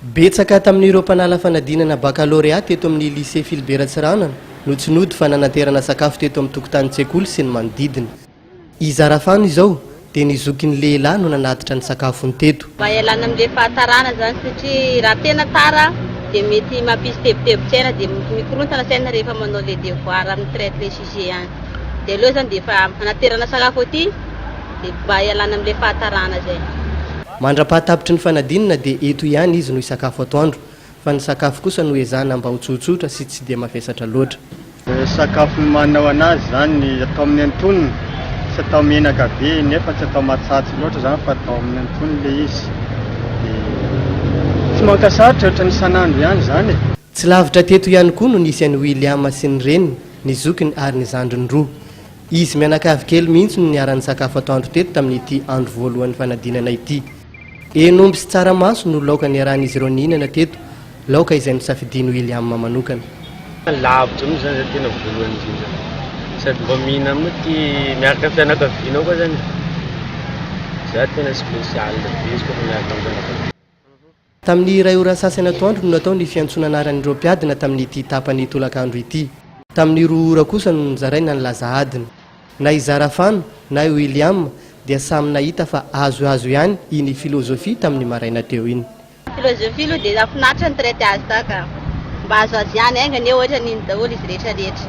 Betsaka tamin'ireo mpanala fanadinana baccalauréat teto amin'ny lycée Philibert Ratsiranana no tsy nody fa nanaterana sakafo teto amin'ny tokotanin-tsekoly sy ny manodidina. Izarafano izao dia nizoky ny lehilahy no nanatitra ny sakafony teto. Mba ialana amin'ilay fahatarana zany satria raha tena tara dia mety mampisy tebotebotra dia mikorontana saina rehefa manao le devoir amin'ny traite le sujet any. Dia aleo zany dia efa nanaterana sakafo aty dia mba ialana amin'ilay fahatarana zay. Mandra-pahatapitry ny fanadinana dia eto ihany izy no isakafo atoandro, fa ny sakafo kosa no ezahana mba ho tsotsotra sy tsy dia mafesatra loatra. Sakafo manao anazy zany atao amin'ny antonony, tsy atao menaka be nefa tsy atao matsatsy loatra zany fa atao amin'ny antonony le izy. Tsy mankasarotra ohatra ny sanandro ihany zany. Tsy lavitra teto ihany koa no nisy an'i William sy ny reniny, ny zokiny ary ny zandriny roa. Izy mianakavy kely mihitsy no niaran'ny sakafo atoandro teto tamin'ity andro voalohan'ny fanadinana ity. Enomby sy tsaramaso no laoka niarahan'izy ireo nihinana teto, laoka izay nosafidian'i William manokana. Lavitra moa zany tena voalohany indrindra. Sady mba mihina moa ty miaraka fianakavianao koa zany. Za tena spesialy be izy koa miaraka amin'ny fianakaviana. Tamin'ny iray ora sasany atoandro no natao ny fiantsonana anaran'ireo mpiadina tamin'ity tapany tolakandro ity. Tamin'ny roa ora kosa no nizaraina ny laza adina. Na Izarafano na William dia samy nahita fa azo ihany iny filozofia tamin'ny maraina teo iny. Filozofia aloha dia nafinaritra ny traite azy taka mba azo ihany aingany ohatra n'iny daholo izy rehetra rehetra.